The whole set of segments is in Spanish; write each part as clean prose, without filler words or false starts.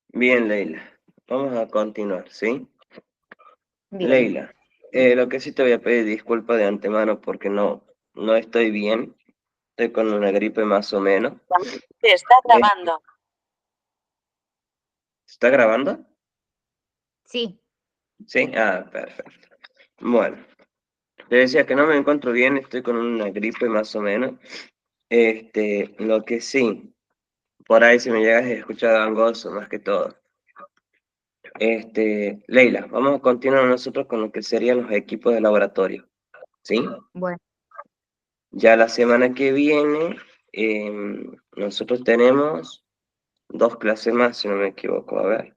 Bien, Leila. Vamos a continuar, ¿sí? Bien. Leila, lo que sí te voy a pedir disculpas de antemano porque no estoy bien. Estoy con una gripe más o menos. Se está Eh, grabando. ¿Está grabando? Sí, Sí. Ah, perfecto. Bueno, te decía que no me encuentro bien, estoy con una gripe más o menos. Lo que sí, por ahí si me llegas a escuchar gangoso más que todo. Leila, vamos a continuar nosotros con lo que serían los equipos de laboratorio, ¿sí? bueno, Ya la semana que viene, nosotros tenemos dos clases más, si no me equivoco. A ver,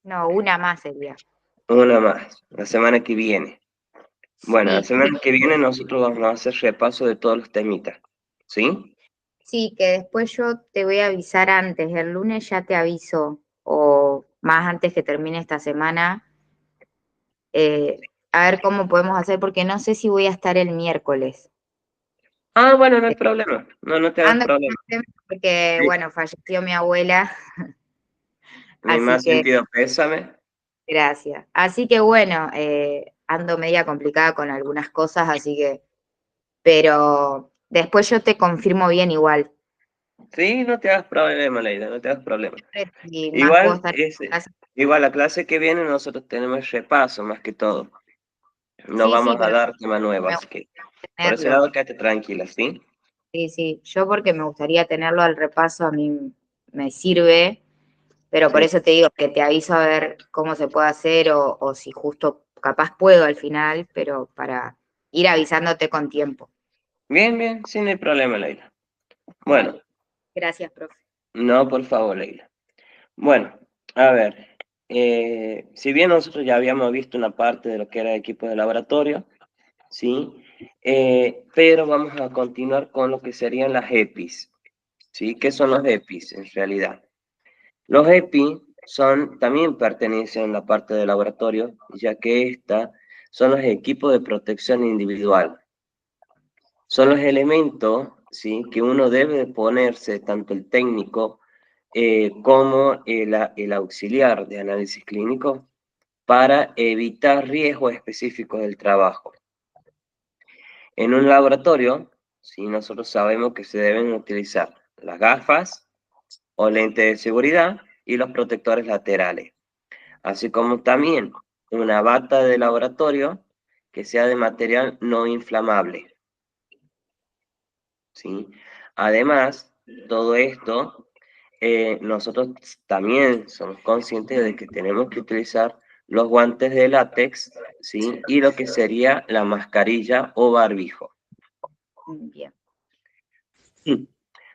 no, una más sería. una más, la semana que viene. Bueno, la Sí, semana que viene nosotros vamos a hacer repaso de todos los temitas, ¿sí? sí, que después yo te voy a avisar antes, el lunes ya te aviso, o más antes que termine esta semana, a ver cómo podemos hacer, porque no sé si voy a estar el miércoles. Ah, bueno, no hay problema, no te hagas Ando con problema. el tema porque, Sí, bueno, falleció mi abuela, mi así más que, sentido pésame. gracias. Así que, bueno, ando media complicada con algunas cosas, así que, pero después yo te confirmo bien igual. Sí, no te hagas problema, Leila, no te hagas problema. Y más puedo Igual, estar en casa. igual la clase que viene nosotros tenemos repaso más que todo. No Sí, vamos sí, a pero dar tema nuevo, me así gusta que por ese tenerlo. lado quédate tranquila, ¿sí? Sí, sí, yo porque me gustaría tenerlo al repaso, a mí me sirve, pero por Sí. eso te digo que te aviso a ver cómo se puede hacer o si justo capaz puedo al final, pero para ir avisándote con tiempo. Bien, bien, sí, no hay problema, Leila. Bueno, Dale, gracias, profe. no, por favor, Leila. Bueno, a ver, si bien nosotros ya habíamos visto una parte de lo que era equipo de laboratorio, ¿sí? Pero vamos a continuar con lo que serían las EPIs, ¿sí? ¿Qué son los EPIs en realidad? Los EPI son, también pertenecen a la parte de laboratorio, ya que esta son los equipos de protección individual. Son los elementos, ¿sí? Que uno debe de ponerse, tanto el técnico como el auxiliar de análisis clínico, para evitar riesgos específicos del trabajo. En un laboratorio, ¿sí? Nosotros sabemos que se deben utilizar las gafas o lentes de seguridad y los protectores laterales, así como también una bata de laboratorio que sea de material no inflamable, ¿sí? Además, todo esto, nosotros también somos conscientes de que tenemos que utilizar los guantes de látex, ¿sí? Y lo que sería la mascarilla o barbijo. Bien,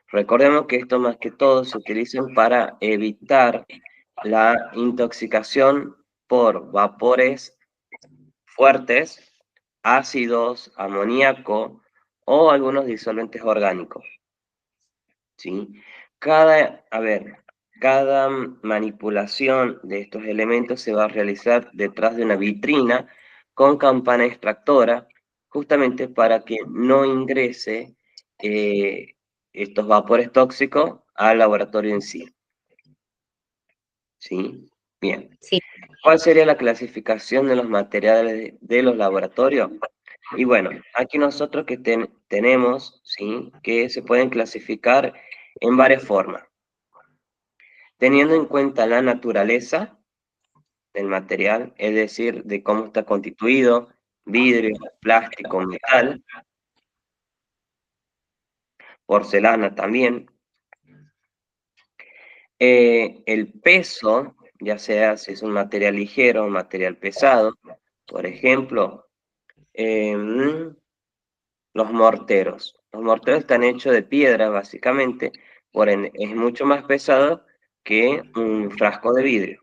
Recordemos que esto más que todo se utiliza para evitar la intoxicación por vapores fuertes, ácidos, amoníaco o algunos disolventes orgánicos, ¿sí? Cada manipulación de estos elementos se va a realizar detrás de una vitrina con campana extractora, justamente para que no ingrese eh, estos vapores tóxicos al laboratorio en sí, ¿sí? Bien. sí, ¿Cuál sería la clasificación de los materiales de los laboratorios? Y bueno, aquí nosotros que tenemos, ¿sí? Que se pueden clasificar en varias formas, teniendo en cuenta la naturaleza del material, es decir, de cómo está constituido, vidrio, plástico, metal, porcelana también, el peso, ya sea si es un material ligero o un material pesado, por ejemplo, los morteros. Los morteros están hechos de piedra, básicamente, por ende es mucho más pesado que un frasco de vidrio.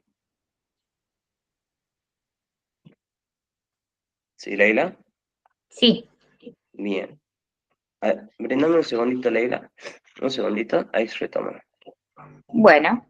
¿Sí, Leila? sí. Bien. Brindame un segundito, Leila. Un segundito, ahí se retoma. Bueno,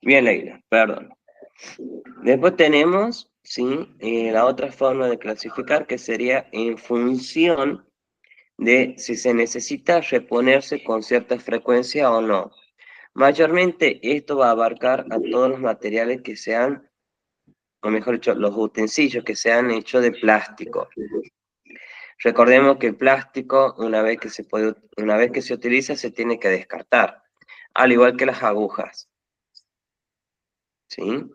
Bien, Leila, perdón. Después tenemos, ¿sí? La otra forma de clasificar que sería en función de si se necesita reponerse con cierta frecuencia o no. Mayormente esto va a abarcar a todos los materiales que sean, o mejor dicho, los utensilios que sean hechos de plástico. Recordemos que el plástico, una vez que se utiliza, se tiene que descartar, al igual que las agujas, ¿sí?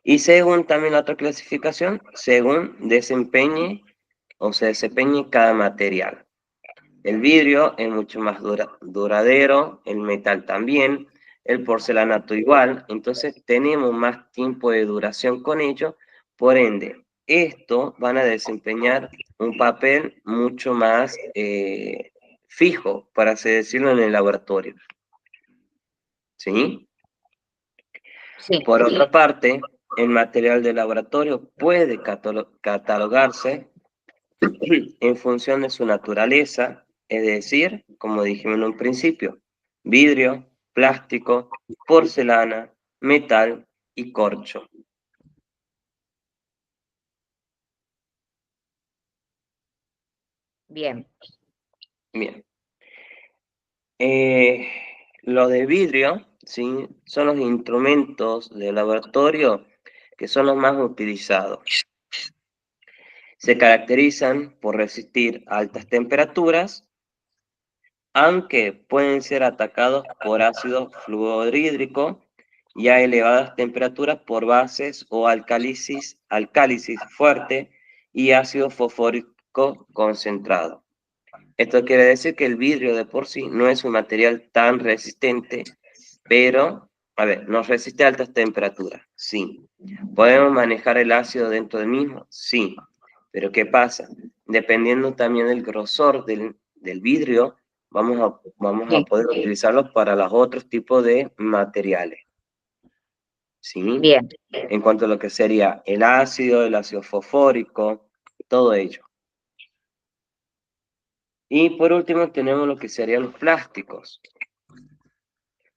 Y según también la otra clasificación, según desempeñe o se desempeñe cada material. El vidrio es mucho más duradero, el metal también, el porcelanato igual, entonces tenemos más tiempo de duración con ello, por ende, estos van a desempeñar un papel mucho más fijo, para así decirlo, en el laboratorio. ¿Sí? Sí, Por otra parte, el material de laboratorio puede catalogarse en función de su naturaleza, es decir, como dijimos en un principio, vidrio, plástico, porcelana, metal y corcho. bien. Bien. Eh, los de vidrio, ¿sí? Son los instrumentos de laboratorio que son los más utilizados. Se caracterizan por resistir altas temperaturas, aunque pueden ser atacados por ácido fluorhídrico y a elevadas temperaturas por bases o alcálisis fuerte y ácido fosfórico concentrado. Esto quiere decir que el vidrio de por sí no es un material tan resistente, pero, a ver, nos resiste a altas temperaturas, sí. ¿Podemos manejar el ácido dentro del mismo? Sí. Pero ¿qué pasa? Dependiendo también del grosor del vidrio, vamos a Sí, poder utilizarlos para los otros tipos de materiales, ¿sí? bien. En cuanto a lo que sería el ácido fosfórico, todo ello. Y por último tenemos lo que serían los plásticos.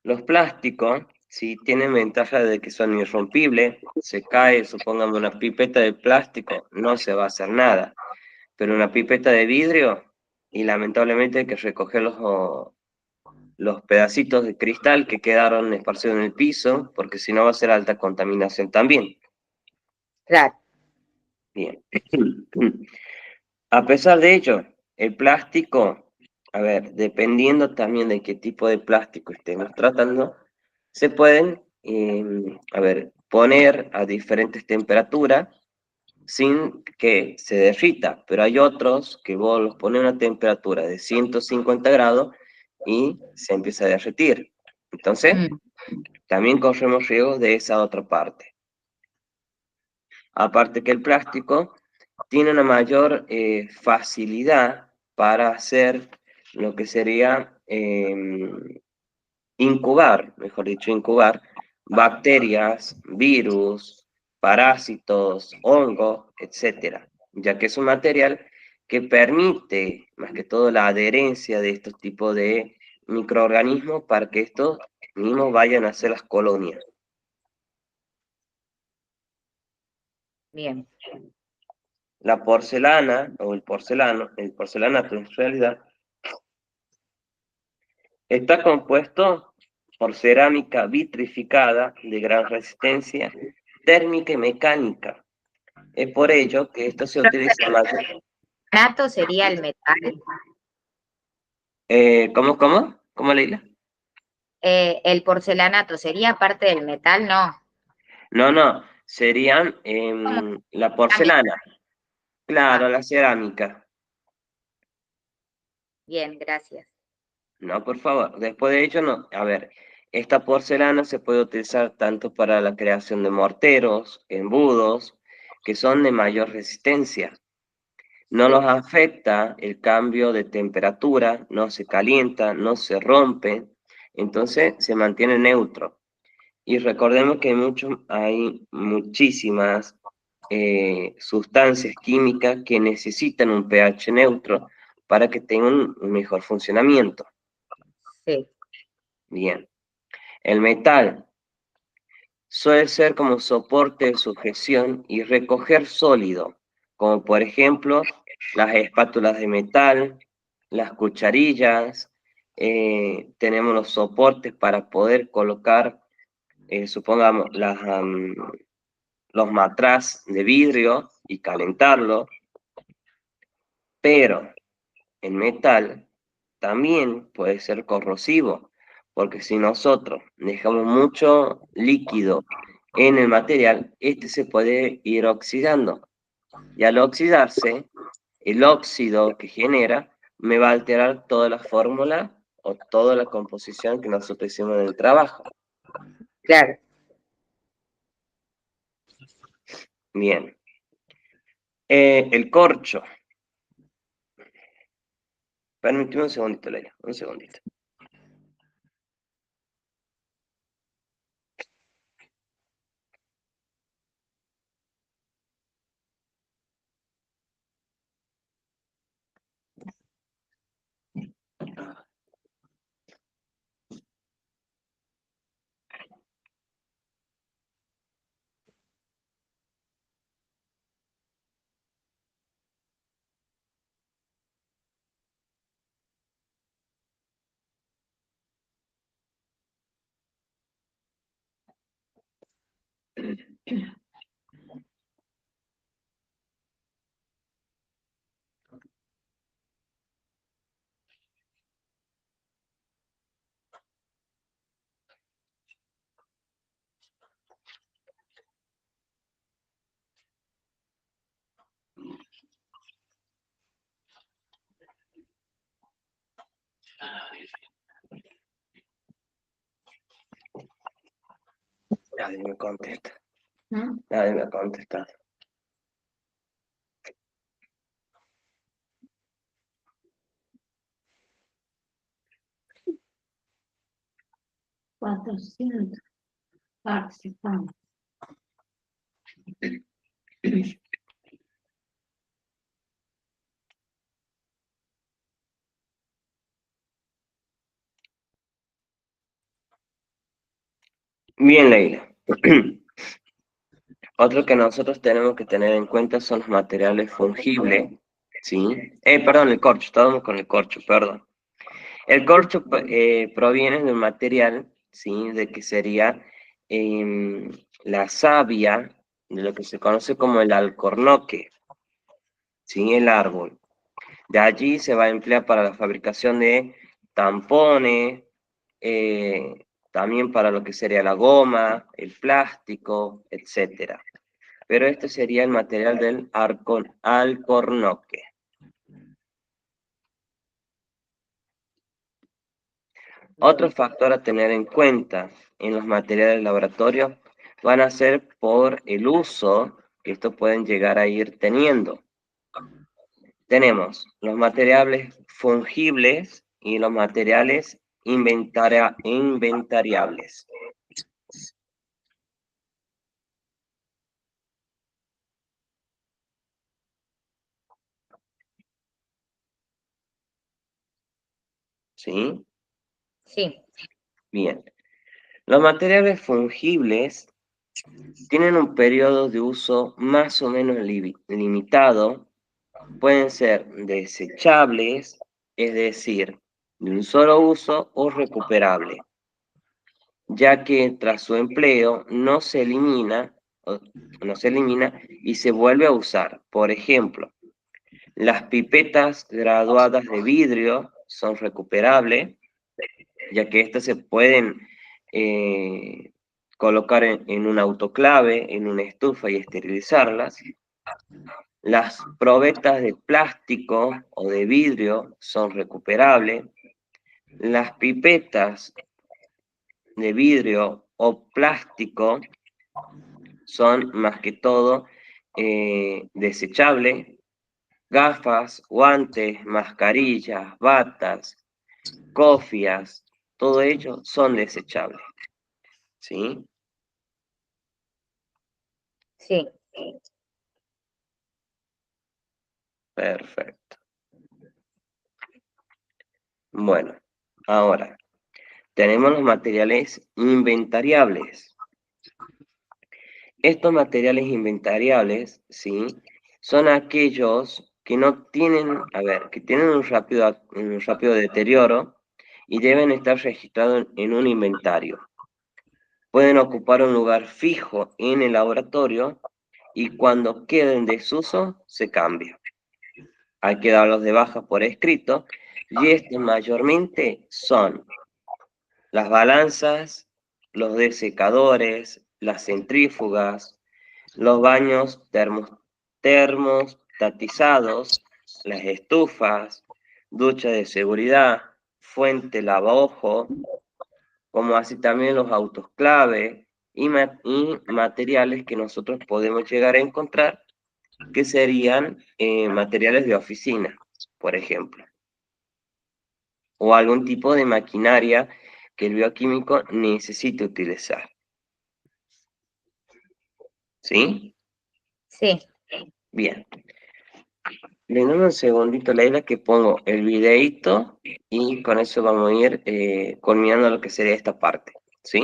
Los plásticos, sí, tienen ventaja de que son irrompibles, se cae, supongamos una pipeta de plástico, no se va a hacer nada, pero una pipeta de vidrio, y lamentablemente hay que recoger los pedacitos de cristal que quedaron esparcidos en el piso, porque si no va a ser alta contaminación también. Claro, Bien. A pesar de ello, el plástico, a ver, dependiendo también de qué tipo de plástico estemos tratando, se pueden, a ver, poner a diferentes temperaturas sin que se derrita, pero hay otros que vos los pones a una temperatura de 150 grados y se empieza a derretir. Entonces, mm, también corremos riesgos de esa otra parte. Aparte que el plástico tiene una mayor facilidad para hacer lo que sería incubar, mejor dicho, incubar bacterias, virus, parásitos, hongos, etcétera, ya que es un material que permite, más que todo, la adherencia de estos tipos de microorganismos para que estos mismos vayan a hacer las colonias. bien. La porcelana o el porcelanato en realidad, está compuesto por cerámica vitrificada de gran resistencia térmica y mecánica. Es por ello que esto se utiliza más. Nato sería el metal. ¿Cómo, Leila? El porcelanato sería parte del metal, no. No, no, serían Como la cerámica. porcelana, Ah, claro, la cerámica. bien, gracias. No, por favor, después de ello, no. A ver, esta porcelana se puede utilizar tanto para la creación de morteros, embudos, que son de mayor resistencia. No Sí, nos afecta el cambio de temperatura, no se calienta, no se rompe, entonces se mantiene neutro. Y recordemos que hay muchísimas sustancias químicas que necesitan un pH neutro para que tengan un mejor funcionamiento. sí, Bien. El metal. suele ser como soporte de sujeción y recoger sólido, como por ejemplo las espátulas de metal, las cucharillas, tenemos los soportes para poder colocar, supongamos, los matraz de vidrio y calentarlo, pero el metal también puede ser corrosivo, porque si nosotros dejamos mucho líquido en el material, este se puede ir oxidando. Y al oxidarse, el óxido que genera me va a alterar toda la fórmula o toda la composición que nosotros hicimos en el trabajo. Claro. Bien. El corcho. Permíteme un segundito, Leila, un segundito. Nadie me contesta. Nadie me ha contestado. Cuatrocientos participantes. Bien, Leila. Otro que nosotros tenemos que tener en cuenta son los materiales fungibles, ¿sí? Perdón, el corcho, estábamos con el corcho, perdón. El corcho proviene de un material, ¿sí? De que sería la savia, de lo que se conoce como el alcornoque, ¿sí? El árbol. De allí se va a emplear para la fabricación de tampones, también para lo que sería la goma, el plástico, etcétera. Pero este sería el material del alcornoque. Otro factor a tener en cuenta en los materiales de laboratorio van a ser por el uso que estos pueden llegar a ir teniendo. Tenemos los materiales fungibles y los materiales inventariables. ¿Sí? Sí. Bien. Los materiales fungibles tienen un periodo de uso más o menos limitado. Pueden ser desechables, es decir, de un solo uso, o recuperable, ya que tras su empleo no se elimina y se vuelve a usar. Por ejemplo, las pipetas graduadas de vidrio son recuperables, ya que estas se pueden colocar en un autoclave, en una estufa y esterilizarlas. Las probetas de plástico o de vidrio son recuperables. Las pipetas de vidrio o plástico son más que todo desechables. Gafas, guantes, mascarillas, batas, cofias, todo ello son desechables. ¿Sí? Sí. Perfecto. Bueno, ahora tenemos los materiales inventariables. estos materiales inventariables, ¿sí? Son aquellos que no tienen, a ver, que tienen un rápido deterioro y deben estar registrados en un inventario. Pueden ocupar un lugar fijo en el laboratorio y cuando queden en desuso se cambian. Hay que darlos de baja por escrito y estos mayormente son las balanzas, los desecadores, las centrífugas, los baños termostatizados, las estufas, ducha de seguridad, fuente lavaojo, como así también los autos clave y materiales que nosotros podemos llegar a encontrar, que serían materiales de oficina, por ejemplo, o algún tipo de maquinaria que el bioquímico necesite utilizar. ¿Sí? Sí. Bien. Denme un segundito, Leila, que pongo el videíto y con eso vamos a ir culminando lo que sería esta parte. ¿Sí?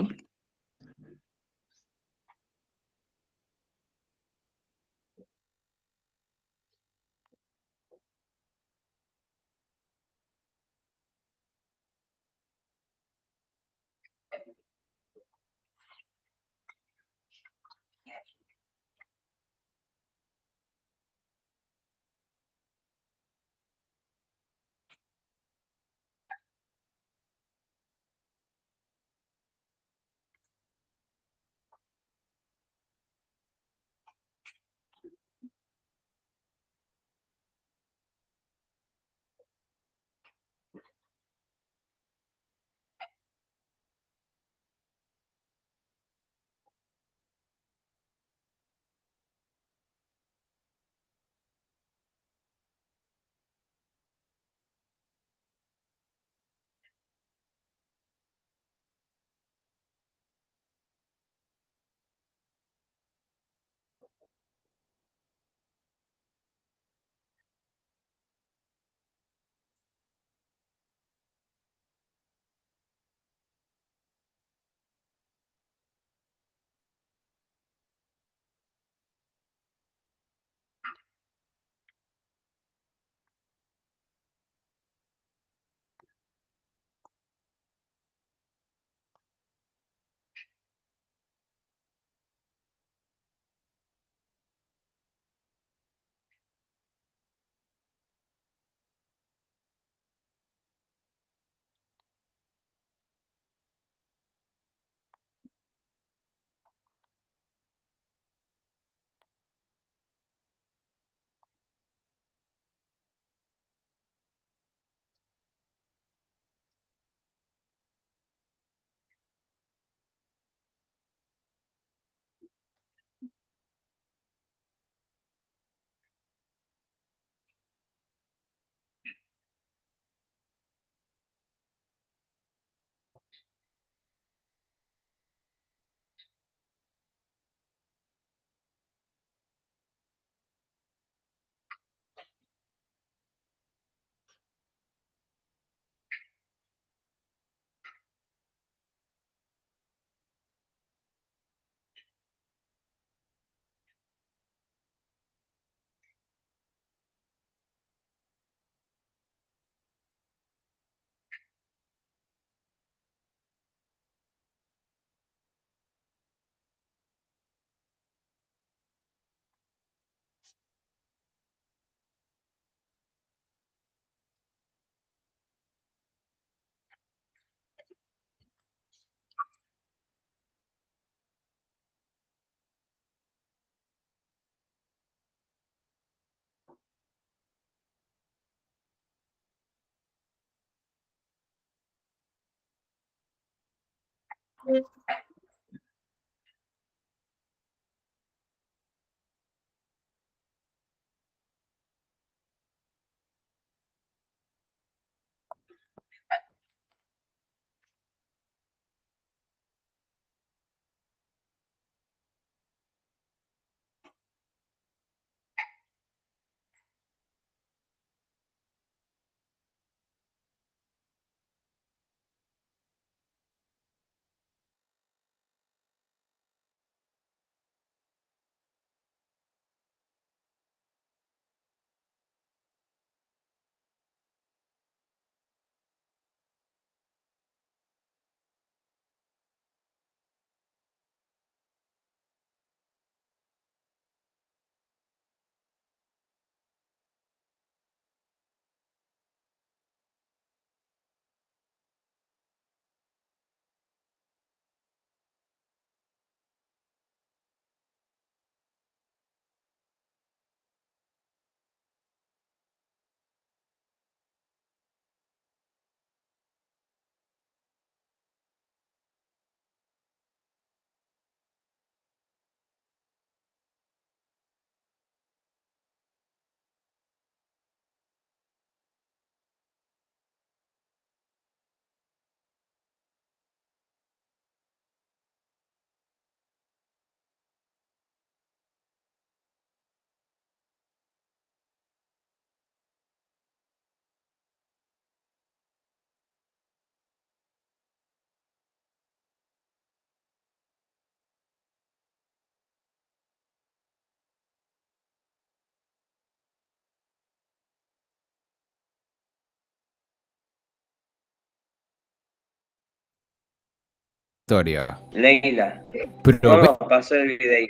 Leila, Probetas vamos a pasar el video,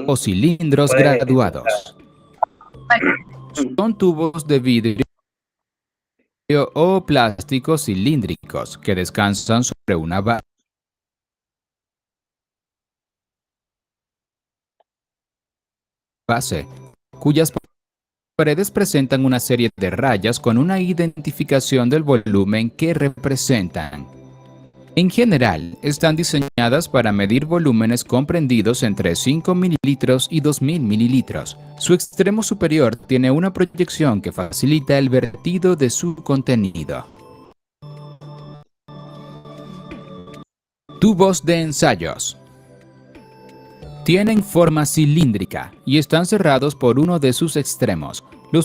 o ¿sí? cilindros Puedes empezar. graduados. Son tubos de vidrio o plásticos cilíndricos que descansan sobre una base, cuyas paredes presentan una serie de rayas con una identificación del volumen que representan. En general, están diseñadas para medir volúmenes comprendidos entre 5 mililitros y 2000 mililitros. Su extremo superior tiene una proyección que facilita el vertido de su contenido. Tubos de ensayos. Tienen forma cilíndrica y están cerrados por uno de sus extremos. Los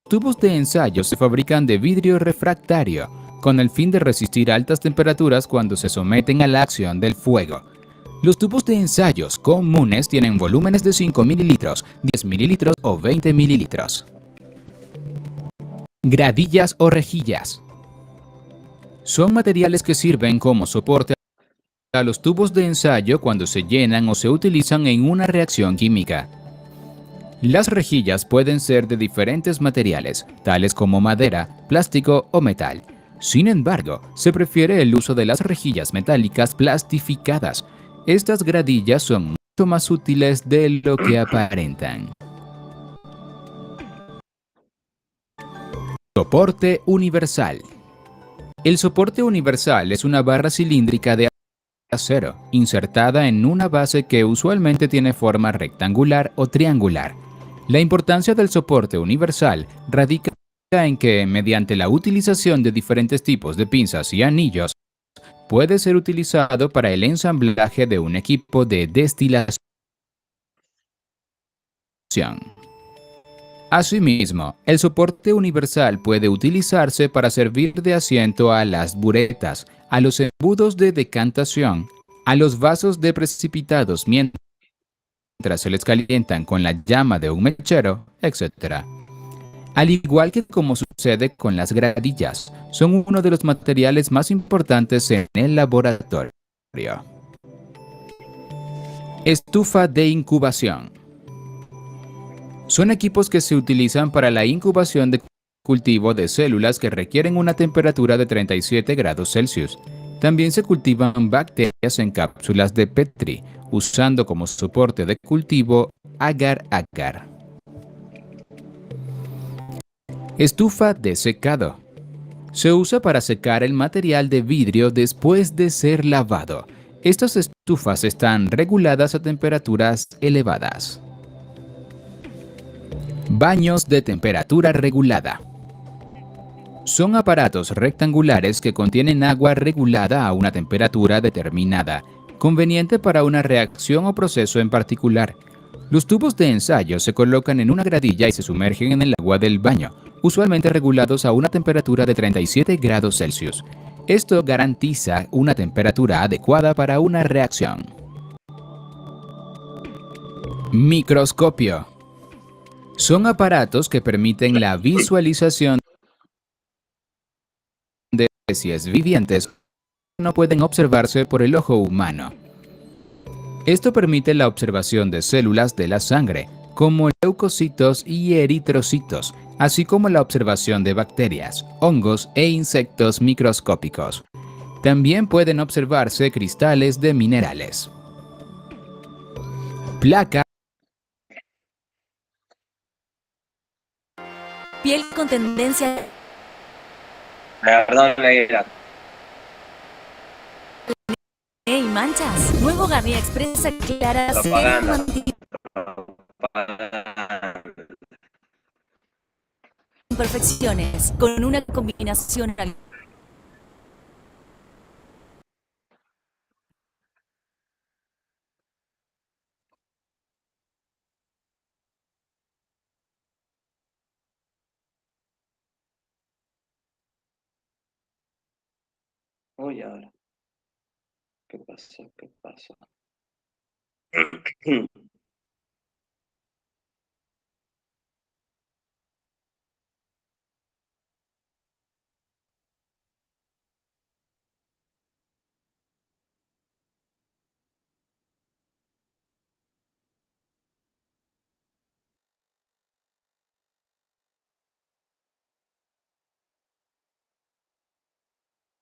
tubos de ensayo se fabrican de vidrio refractario, con el fin de resistir altas temperaturas cuando se someten a la acción del fuego. Los tubos de ensayos comunes tienen volúmenes de 5 mililitros, 10 mililitros o 20 mililitros. Gradillas o rejillas. Son materiales que sirven como soporte a los tubos de ensayo cuando se llenan o se utilizan en una reacción química. Las rejillas pueden ser de diferentes materiales, tales como madera, plástico o metal. Sin embargo, se prefiere el uso de las rejillas metálicas plastificadas. Estas gradillas son mucho más útiles de lo que aparentan. Soporte universal. El soporte universal es una barra cilíndrica de acero, insertada en una base que usualmente tiene forma rectangular o triangular. La importancia del soporte universal radica en que, mediante la utilización de diferentes tipos de pinzas y anillos, puede ser utilizado para el ensamblaje de un equipo de destilación. Asimismo, el soporte universal puede utilizarse para servir de asiento a las buretas, a los embudos de decantación, a los vasos de precipitados mientras se les calientan con la llama de un mechero, etc. Al igual que como sucede con las gradillas, son uno de los materiales más importantes en el laboratorio. Estufa de incubación. Son equipos que se utilizan para la incubación de cultivo de células que requieren una temperatura de 37 grados Celsius. También se cultivan bacterias en cápsulas de Petri, usando como soporte de cultivo agar-agar. Estufa de secado. Se usa para secar el material de vidrio después de ser lavado. Estas estufas están reguladas a temperaturas elevadas. Baños de temperatura regulada. Son aparatos rectangulares que contienen agua regulada a una temperatura determinada, conveniente para una reacción o proceso en particular. Los tubos de ensayo se colocan en una gradilla y se sumergen en el agua del baño, usualmente regulados a una temperatura de 37 grados Celsius. Esto garantiza una temperatura adecuada para una reacción. Microscopio. Son aparatos que permiten la visualización de especies vivientes que no pueden observarse por el ojo humano. Esto permite la observación de células de la sangre, como leucocitos y eritrocitos, así como la observación de bacterias, hongos e insectos microscópicos. También pueden observarse cristales de minerales. Placa. Piel con tendencia Perdón, Leila. y manchas. Nuevo Garnier Expresa Clara Propaganda. imperfecciones con una combinación Uy, ahora. ¿Qué pasó? ¿Qué pasó?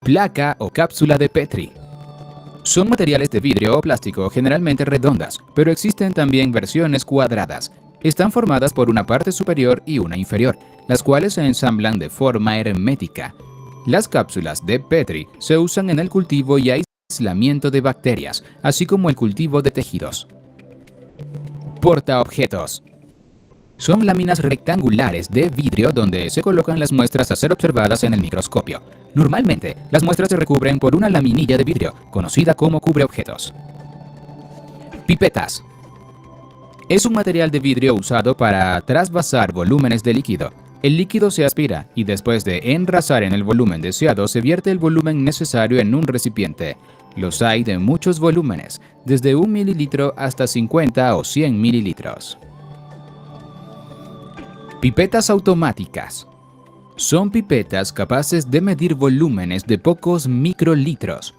Placa o cápsula de Petri. Son materiales de vidrio o plástico generalmente redondas, pero existen también versiones cuadradas. Están formadas por una parte superior y una inferior, las cuales se ensamblan de forma hermética. Las cápsulas de Petri se usan en el cultivo y aislamiento de bacterias, así como el cultivo de tejidos. Portaobjetos. Son láminas rectangulares de vidrio donde se colocan las muestras a ser observadas en el microscopio. Normalmente, las muestras se recubren por una laminilla de vidrio, conocida como cubreobjetos. Pipetas. Es un material de vidrio usado para trasvasar volúmenes de líquido. El líquido se aspira y después de enrasar en el volumen deseado se vierte el volumen necesario en un recipiente. Los hay de muchos volúmenes, desde 1 mililitro hasta 50 o 100 mililitros. Pipetas automáticas. Son pipetas capaces de medir volúmenes de pocos microlitros.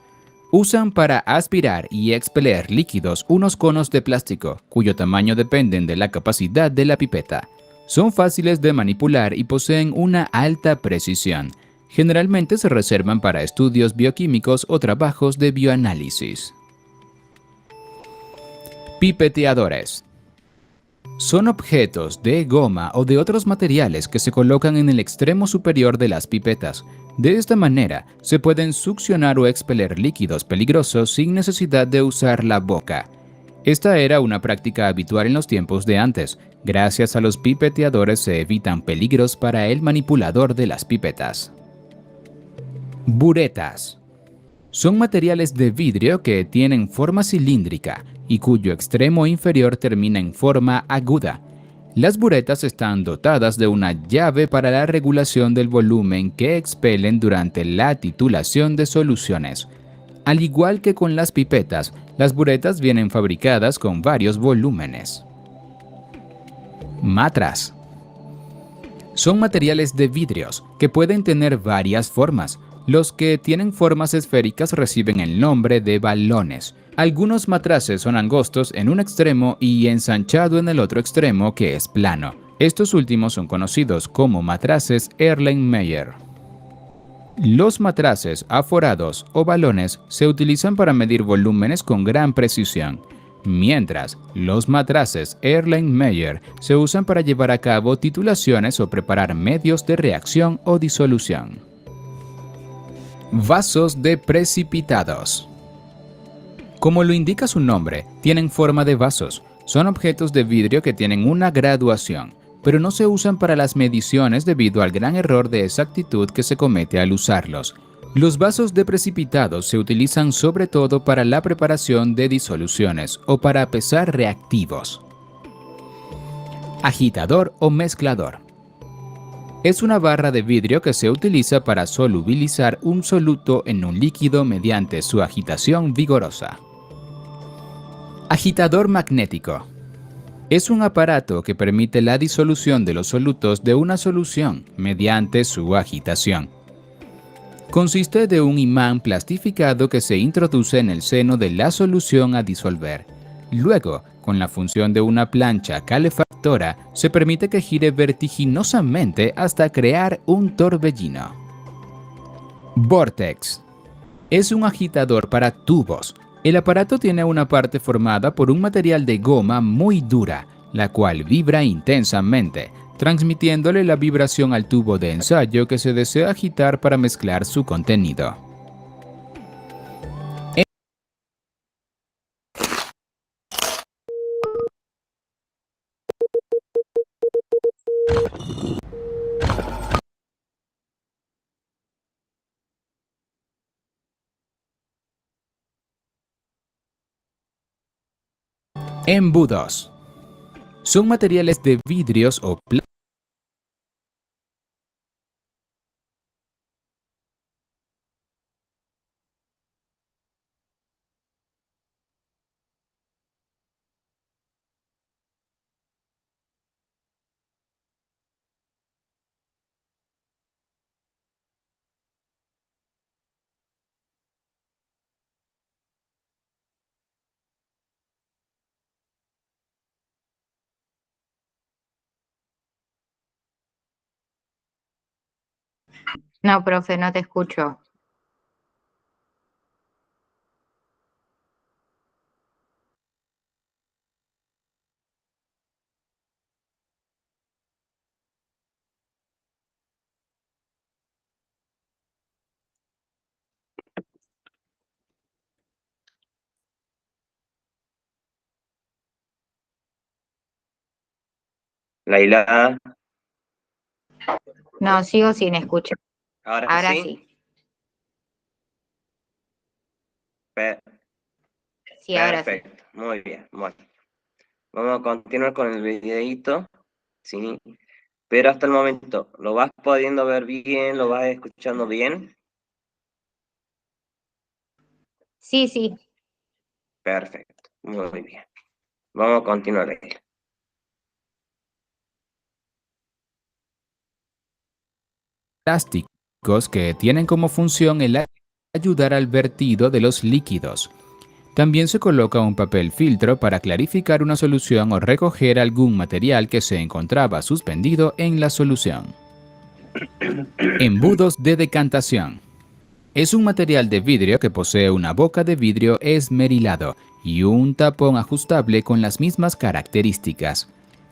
Usan para aspirar y expeler líquidos unos conos de plástico, cuyo tamaño depende de la capacidad de la pipeta. Son fáciles de manipular y poseen una alta precisión. Generalmente se reservan para estudios bioquímicos o trabajos de bioanálisis. Pipeteadores. Son objetos de goma o de otros materiales que se colocan en el extremo superior de las pipetas. De esta manera, se pueden succionar o expeler líquidos peligrosos sin necesidad de usar la boca. Esta era una práctica habitual en los tiempos de antes. Gracias a los pipeteadores se evitan peligros para el manipulador de las pipetas. Buretas. Son materiales de vidrio que tienen forma cilíndrica y cuyo extremo inferior termina en forma aguda. Las buretas están dotadas de una llave para la regulación del volumen que expelen durante la titulación de soluciones. Al igual que con las pipetas, las buretas vienen fabricadas con varios volúmenes. Matras. Son materiales de vidrios que pueden tener varias formas. Los que tienen formas esféricas reciben el nombre de balones. Algunos matraces son angostos en un extremo y ensanchado en el otro extremo que es plano. Estos últimos son conocidos como matraces Erlenmeyer. Los matraces aforados o balones se utilizan para medir volúmenes con gran precisión, mientras los matraces Erlenmeyer se usan para llevar a cabo titulaciones o preparar medios de reacción o disolución. Vasos de precipitados. Como lo indica su nombre, tienen forma de vasos. Son objetos de vidrio que tienen una graduación, pero no se usan para las mediciones debido al gran error de exactitud que se comete al usarlos. Los vasos de precipitados se utilizan sobre todo para la preparación de disoluciones o para pesar reactivos. Agitador o mezclador. Es una barra de vidrio que se utiliza para solubilizar un soluto en un líquido mediante su agitación vigorosa. Agitador magnético. Es un aparato que permite la disolución de los solutos de una solución mediante su agitación. Consiste de un imán plastificado que se introduce en el seno de la solución a disolver. Luego, con la función de una plancha calefactora, se permite que gire vertiginosamente hasta crear un torbellino. Vortex. Es un agitador para tubos. El aparato tiene una parte formada por un material de goma muy dura, la cual vibra intensamente, transmitiéndole la vibración al tubo de ensayo que se desea agitar para mezclar su contenido. Embudos. Son materiales de vidrios o plásticos No, profe, no te escucho. Laila, No, sigo sin escuchar. ahora, Ahora sí. sí. Pe- Sí, ahora sí. Perfecto, muy bien. Bueno, vamos a continuar con el videito, ¿sí? Pero hasta el momento, ¿lo vas pudiendo ver bien? ¿Lo vas escuchando bien? Sí, sí. Perfecto, muy bien. Vamos a continuar ahí. Plásticos que tienen como función el ayudar al vertido de los líquidos. También se coloca un papel filtro para clarificar una solución o recoger algún material que se encontraba suspendido en la solución. Embudos de decantación. Es un material de vidrio que posee una boca de vidrio esmerilado y un tapón ajustable con las mismas características.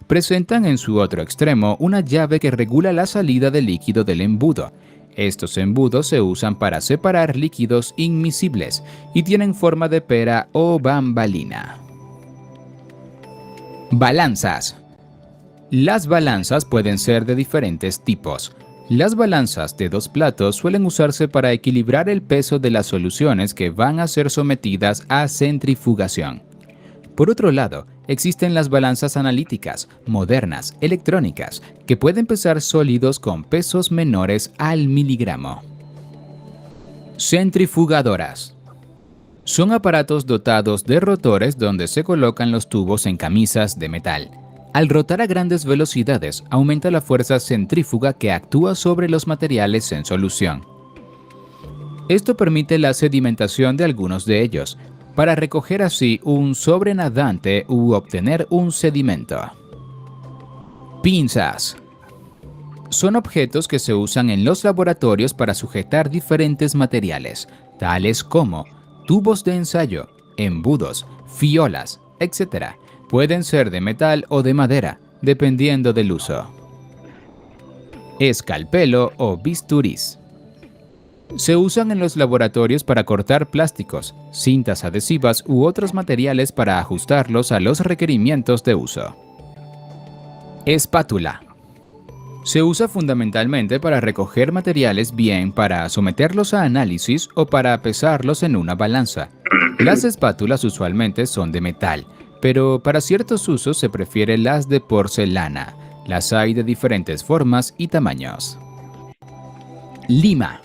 Presentan en su otro extremo una llave que regula la salida de líquido del embudo. Estos embudos se usan para separar líquidos inmiscibles y tienen forma de pera o bambalina. Balanzas. Las balanzas pueden ser de diferentes tipos. Las balanzas de dos platos suelen usarse para equilibrar el peso de las soluciones que van a ser sometidas a centrifugación. Por otro lado, existen las balanzas analíticas, modernas, electrónicas, que pueden pesar sólidos con pesos menores al miligramo. Centrifugadoras. Son aparatos dotados de rotores donde se colocan los tubos en camisas de metal. Al rotar a grandes velocidades, aumenta la fuerza centrífuga que actúa sobre los materiales en solución. Esto permite la sedimentación de algunos de ellos, para recoger así un sobrenadante u obtener un sedimento. Pinzas. Son objetos que se usan en los laboratorios para sujetar diferentes materiales, tales como tubos de ensayo, embudos, fiolas, etc. Pueden ser de metal o de madera, dependiendo del uso. Escalpelo o bisturís. Se usan en los laboratorios para cortar plásticos, cintas adhesivas u otros materiales para ajustarlos a los requerimientos de uso. Espátula. Se usa fundamentalmente para recoger materiales bien para someterlos a análisis o para pesarlos en una balanza. Las espátulas usualmente son de metal, pero para ciertos usos se prefieren las de porcelana. Las hay de diferentes formas y tamaños. Lima.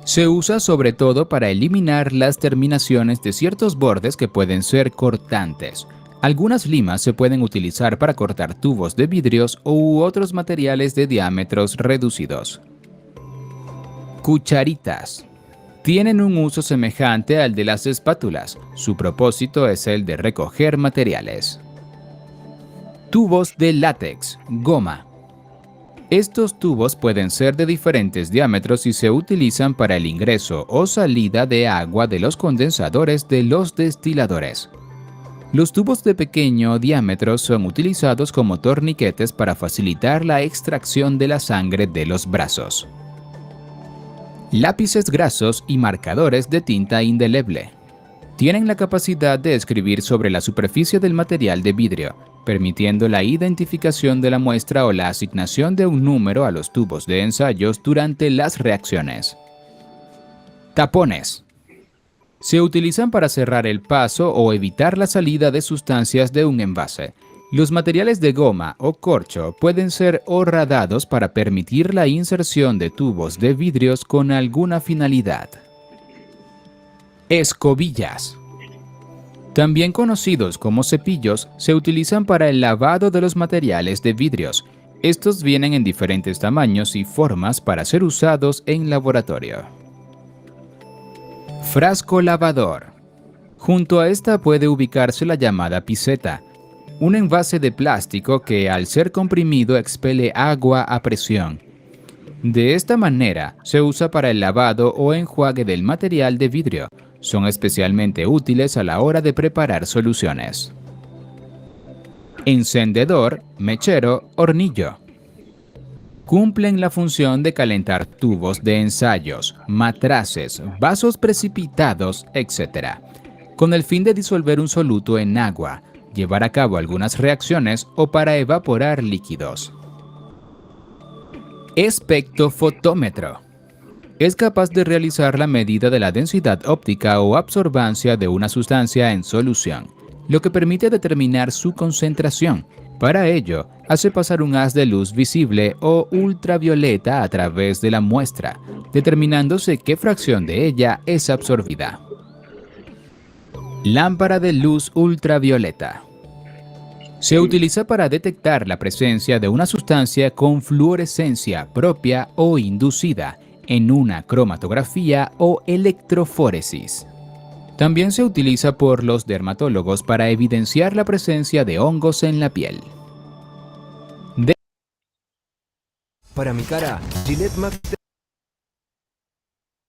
Se usa sobre todo para eliminar las terminaciones de ciertos bordes que pueden ser cortantes. Algunas limas se pueden utilizar para cortar tubos de vidrios u otros materiales de diámetros reducidos. Cucharitas. Tienen un uso semejante al de las espátulas. Su propósito es el de recoger materiales. Tubos de látex, goma. Estos tubos pueden ser de diferentes diámetros y se utilizan para el ingreso o salida de agua de los condensadores de los destiladores. Los tubos de pequeño diámetro son utilizados como torniquetes para facilitar la extracción de la sangre de los brazos. Lápices grasos y marcadores de tinta indeleble. Tienen la capacidad de escribir sobre la superficie del material de vidrio, permitiendo la identificación de la muestra o la asignación de un número a los tubos de ensayos durante las reacciones. Tapones. Se utilizan para cerrar el paso o evitar la salida de sustancias de un envase. Los materiales de goma o corcho pueden ser horadados para permitir la inserción de tubos de vidrios con alguna finalidad. Escobillas. También conocidos como cepillos, se utilizan para el lavado de los materiales de vidrios. Estos vienen en diferentes tamaños y formas para ser usados en laboratorio. Frasco lavador. Junto a esta puede ubicarse la llamada piseta, un envase de plástico que al ser comprimido expele agua a presión. De esta manera se usa para el lavado o enjuague del material de vidrio. Son especialmente útiles a la hora de preparar soluciones. Encendedor, mechero, hornillo. Cumplen la función de calentar tubos de ensayos, matraces, vasos precipitados, etc., con el fin de disolver un soluto en agua. llevar a cabo algunas reacciones o para evaporar líquidos. Espectrofotómetro. Es capaz de realizar la medida de la densidad óptica o absorbancia de una sustancia en solución, lo que permite determinar su concentración. Para ello, hace pasar un haz de luz visible o ultravioleta a través de la muestra, determinándose qué fracción de ella es absorbida. Lámpara de luz ultravioleta. Se utiliza para detectar la presencia de una sustancia con fluorescencia propia o inducida en una cromatografía o electroforesis. También se utiliza por los dermatólogos para evidenciar la presencia de hongos en la piel. Para mi cara, Gillette Max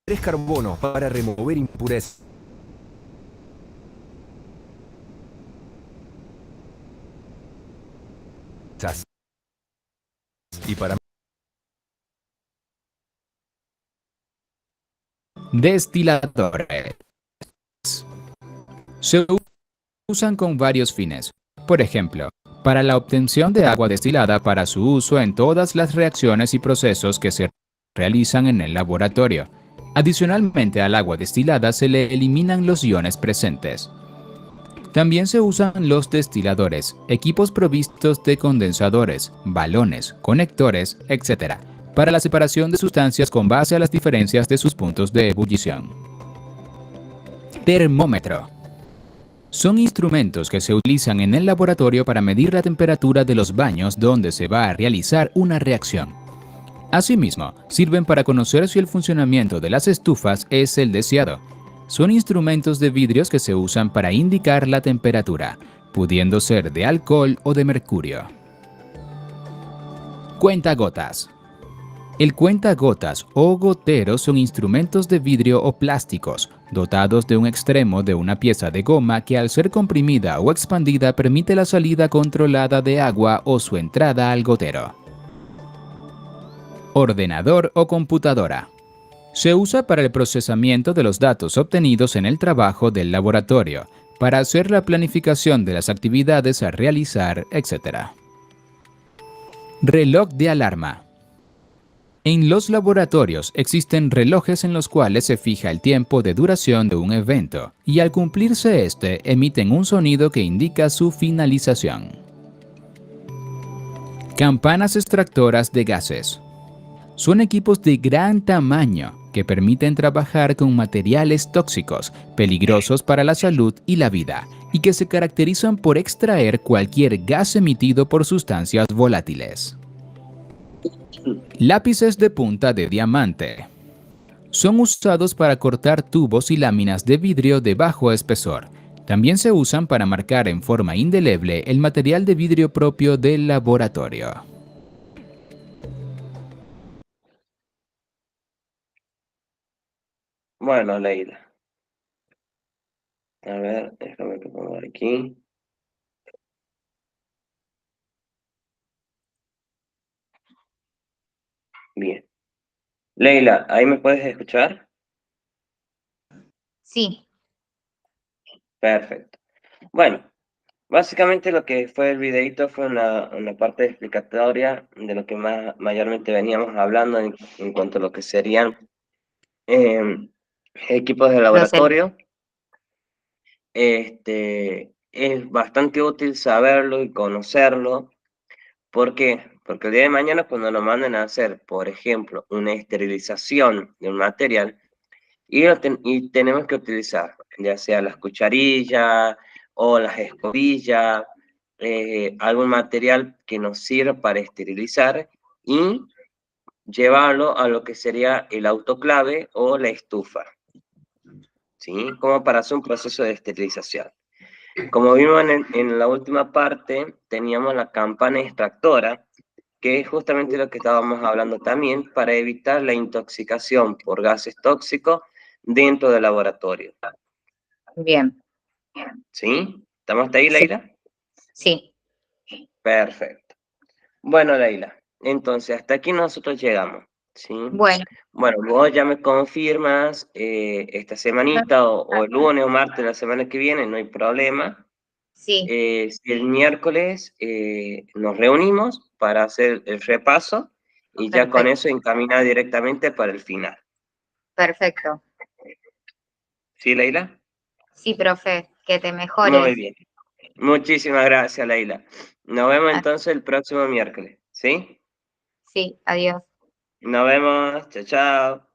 3 carbono para remover impurezas. Y para Destiladores. Se usan con varios fines. Por ejemplo, para la obtención de agua destilada para su uso en todas las reacciones y procesos que se realizan en el laboratorio. Adicionalmente al agua destilada se le eliminan los iones presentes. También se usan los destiladores, equipos provistos de condensadores, balones, conectores, etc., para la separación de sustancias con base a las diferencias de sus puntos de ebullición. Termómetro. Son instrumentos que se utilizan en el laboratorio para medir la temperatura de los baños donde se va a realizar una reacción. Asimismo, sirven para conocer si el funcionamiento de las estufas es el deseado. Son instrumentos de vidrios que se usan para indicar la temperatura, pudiendo ser de alcohol o de mercurio. Cuentagotas. El cuentagotas o gotero son instrumentos de vidrio o plásticos, dotados de un extremo de una pieza de goma que al ser comprimida o expandida permite la salida controlada de agua o su entrada al gotero. Ordenador o computadora. Se usa para el procesamiento de los datos obtenidos en el trabajo del laboratorio, para hacer la planificación de las actividades a realizar, etc. Reloj de alarma. En los laboratorios existen relojes en los cuales se fija el tiempo de duración de un evento y al cumplirse este emiten un sonido que indica su finalización. Campanas extractoras de gases. Son equipos de gran tamaño que permiten trabajar con materiales tóxicos, peligrosos para la salud y la vida, y que se caracterizan por extraer cualquier gas emitido por sustancias volátiles. Lápices de punta de diamante. Son usados para cortar tubos y láminas de vidrio de bajo espesor. También se usan para marcar en forma indeleble el material de vidrio propio del laboratorio. Bueno, Leila. A ver, déjame que ponga aquí. Bien. Leila, ¿ahí me puedes escuchar? Sí, Perfecto. Bueno, básicamente lo que fue el videito fue una parte explicatoria de lo que mayormente veníamos hablando en cuanto a lo que serían equipos de los laboratorio. Es bastante útil saberlo y conocerlo. ¿Por qué? Porque el día de mañana cuando nos manden a hacer, por ejemplo, una esterilización de un material y tenemos que utilizar ya sea las cucharillas o las escobillas, algún material que nos sirva para esterilizar y llevarlo a lo que sería el autoclave o la estufa, ¿sí? Como para hacer un proceso de esterilización. Como vimos en la última parte, teníamos la campana extractora, que es justamente lo que estábamos hablando también, para evitar la intoxicación por gases tóxicos dentro del laboratorio. bien. ¿Sí? ¿Estamos hasta ahí, Sí. Leila? Sí, Perfecto. Bueno, Leila, entonces hasta aquí nosotros llegamos, ¿sí? bueno, Bueno, vos ya me confirmas esta semanita o el lunes o martes de la semana que viene, no hay problema. Sí, Si el miércoles nos reunimos para hacer el repaso y ya con Perfecto. eso encaminar directamente para el final. perfecto. ¿Sí, Leila? Sí, profe, que te Muy mejores. bien. Muchísimas gracias, Leila. Nos vemos Ah, entonces el próximo miércoles, ¿sí? sí, adiós. Nos vemos. Chao, chao.